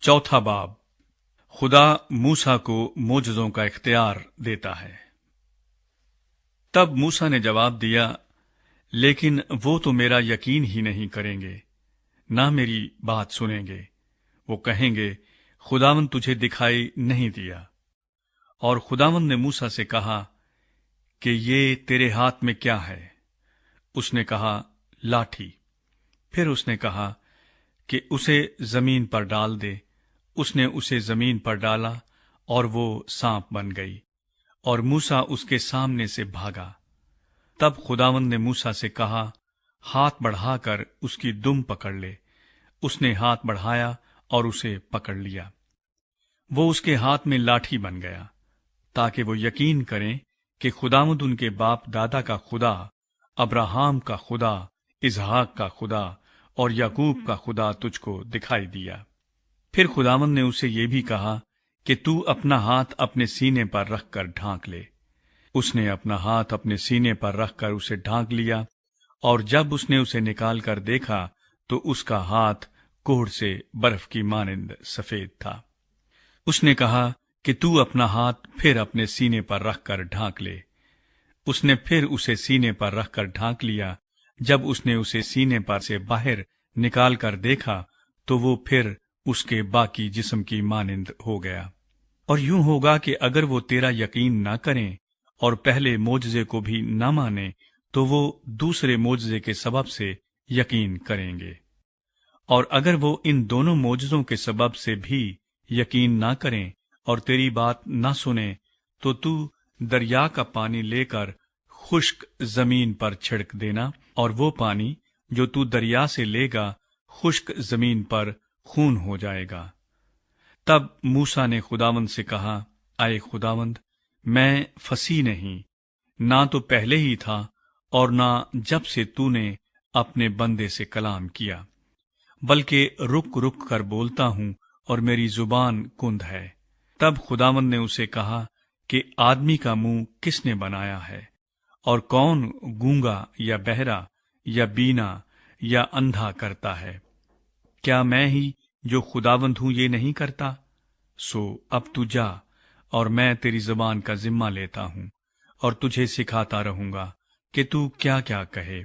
चौथा बाब। खुदा मूसा को मोजज़ों का इख्तियार देता है। तब मूसा ने जवाब दिया, लेकिन वो तो मेरा यकीन ही नहीं करेंगे, ना मेरी बात सुनेंगे। वो कहेंगे, खुदावंद तुझे दिखाई नहीं दिया। और खुदावंद ने मूसा से कहा कि ये तेरे हाथ में क्या है? उसने कहा, लाठी। फिर उसने कहा कि उसे जमीन पर डाल दे। उसने उसे जमीन पर डाला और वो सांप बन गई, और मूसा उसके सामने से भागा। तब खुदावंद ने मूसा से कहा, हाथ बढ़ाकर उसकी दुम पकड़ ले। उसने हाथ बढ़ाया और उसे पकड़ लिया। वो उसके हाथ में लाठी बन गया, ताकि वो यकीन करें कि खुदावंद उनके बाप दादा का खुदा, अब्राहम का खुदा, इसहाक का खुदा और याकूब का खुदा तुझको दिखाई दिया। फिर खुदावंद ने उसे ये भी कहा कि तू अपना हाथ अपने सीने पर रखकर ढांक ले। उसने अपना हाथ अपने सीने पर रखकर उसे ढांक लिया, और जब उसने उसे निकाल कर देखा तो उसका हाथ कोढ़ से बर्फ की मानिंद सफेद था। उसने कहा कि तू अपना हाथ फिर अपने सीने पर रखकर ढांक ले। उसने फिर उसे सीने पर रखकर ढांक लिया। जब उसने उसे सीने पर से बाहर निकाल कर देखा तो वो फिर उसके बाकी जिस्म की मानिंद हो गया। और यूं होगा कि अगर वो तेरा यकीन न करें और पहले मोजज़े को भी न माने, तो वो दूसरे मोजज़े के सबब से यकीन करेंगे। और अगर वो इन दोनों मोजज़ों के सबब से भी यकीन न करें और तेरी बात न सुने, तो तू दरिया का पानी लेकर खुश्क जमीन पर छिड़क देना, और वो पानी जो तू दरिया से लेगा खुश्क जमीन पर खून हो जाएगा। तब मूसा ने खुदावंद से कहा, आए खुदावंद, मैं फसी नहीं, ना तो पहले ही था और ना जब से तूने अपने बंदे से कलाम किया, बल्कि रुक रुक कर बोलता हूं और मेरी जुबान कुंद है। तब खुदावंद ने उसे कहा कि आदमी का मुंह किसने बनाया है, और कौन गूंगा या बहरा या बीना या अंधा करता है? क्या मैं ही जो खुदावंद हूं ये नहीं करता? सो अब तू जा, और मैं तेरी जुबान का जिम्मा लेता हूं और तुझे सिखाता रहूंगा कि तू क्या क्या कहे।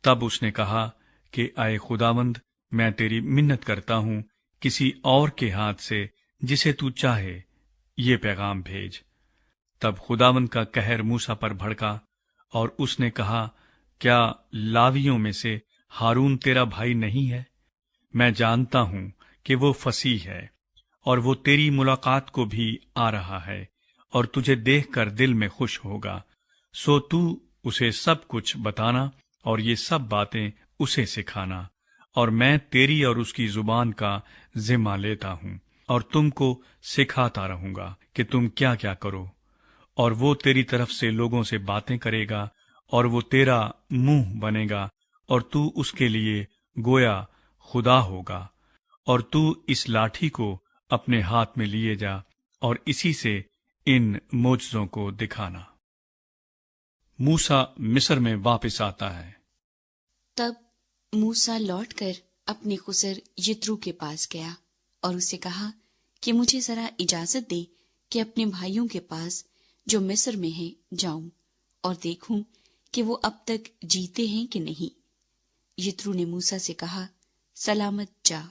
तब उसने कहा कि आए खुदावंद, मैं तेरी मिन्नत करता हूं, किसी और के हाथ से जिसे तू चाहे ये पैगाम भेज। तब खुदावंद का कहर मूसा पर भड़का, और उसने कहा, क्या लावियों में से हारून तेरा भाई नहीं है? मैं जानता हूं कि वो फसीह है, और वो तेरी मुलाकात को भी आ रहा है, और तुझे देखकर दिल में खुश होगा। सो तू उसे सब कुछ बताना और ये सब बातें उसे सिखाना, और मैं तेरी और उसकी जुबान का जिम्मा लेता हूं, और तुमको सिखाता रहूंगा कि तुम क्या क्या करो। और वो तेरी तरफ से लोगों से बातें करेगा, और वो तेरा मुंह बनेगा, और तू उसके लिए गोया खुदा होगा। और तू इस लाठी को अपने हाथ में लिए जा, और इसी से इन मोजज़ों को दिखाना। मूसा मिस्र में वापस आता है। तब मूसा लौटकर अपने खुसर यित्रो के पास गया और उसे कहा कि मुझे जरा इजाजत दे कि अपने भाइयों के पास जो मिस्र में हैं जाऊं और देखूं कि वो अब तक जीते हैं कि नहीं। यित्रो ने मूसा से कहा, सलामत जा।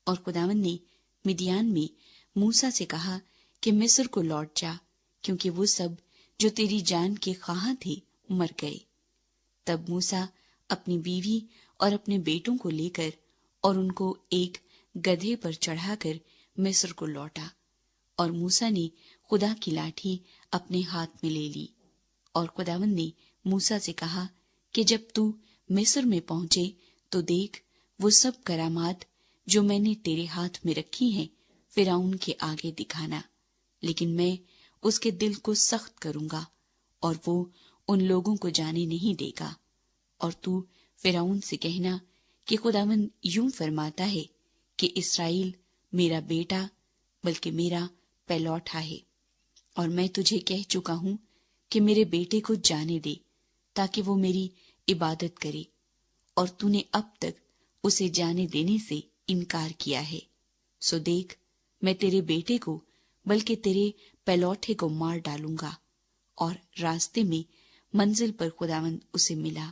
और खुदावंद ने मिदियान में मूसा से कहा कि मिस्र को लौट जा, क्योंकि वो सब जो तेरी जान के ख्वाह थे मर गए। तब मूसा अपनी बीवी और अपने बेटों को लेकर और उनको एक गधे पर चढ़ाकर मिस्र को लौटा। और मूसा ने खुदा की लाठी अपने हाथ में ले ली। और खुदावंद ने मूसा से कहा कि जब तू मिस्र में पहुंचे तो देख, वो सब करामात जो मैंने तेरे हाथ में रखी हैं फिरौन के आगे दिखाना, लेकिन मैं उसके दिल को सख्त करूंगा और वो उन लोगों को जाने नहीं देगा। और तू फिरौन से कहना कि खुदावंद यूं फरमाता है कि इस्राएल मेरा बेटा बल्कि मेरा पहलौठा है, और मैं तुझे कह चुका हूं कि मेरे बेटे को जाने दे ताकि वो मेरी इबादत करे, और तूने अब तक उसे जाने देने से इनकार किया है। सो देख, मैं तेरे बेटे को बल्कि तेरे पहलौठे को मार डालूंगा। और रास्ते में मंजिल पर खुदावंद उसे मिला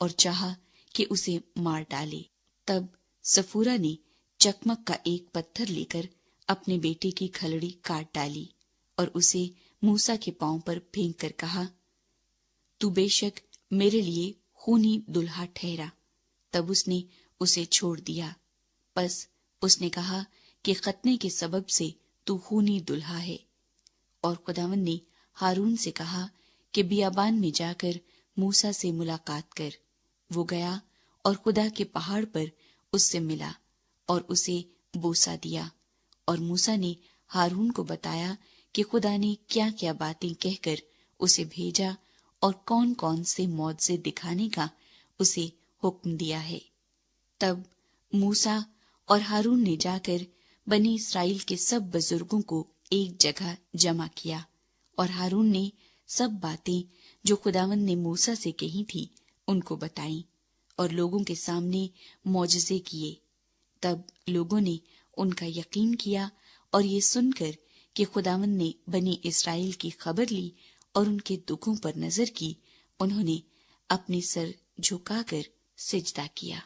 और चाहा कि उसे मार डाले। तब सफूरा ने चकमक का एक पत्थर लेकर अपने बेटे की खलड़ी काट डाली और उसे मूसा के पांव पर फेंक कर कहा, तू बेशक मेरे लिए खूनी दुल्हा ठहरा। तब उसने उसे छोड़ दिया। बस उसने कहा कि खतने के सबब से तू खूनी दुल्हा है। और खुदावंद ने हारून से कहा कि बियाबान में जाकर मूसा से मुलाकात कर। वो गया और खुदा के पहाड़ पर उससे मिला और उसे बोसा दिया। और मूसा ने हारून को बताया कि खुदा ने क्या क्या बातें कहकर उसे भेजा और कौन कौन से मौजज़े दिखाने का उसे हुक्म दिया है। तब मूसा और हारून ने जाकर बनी इस्राएल के सब बुजुर्गों को एक जगह जमा किया और हारून ने सब बातें जो खुदावंद ने मूसा से कही थी उनको बताई और लोगों के सामने मौजज़े किए। तब लोगों ने उनका यकीन किया और ये सुनकर कि खुदावंद ने बनी इस्राएल की खबर ली और उनके दुखों पर नजर की, उन्होंने अपने सर झुकाकर सिजदा किया।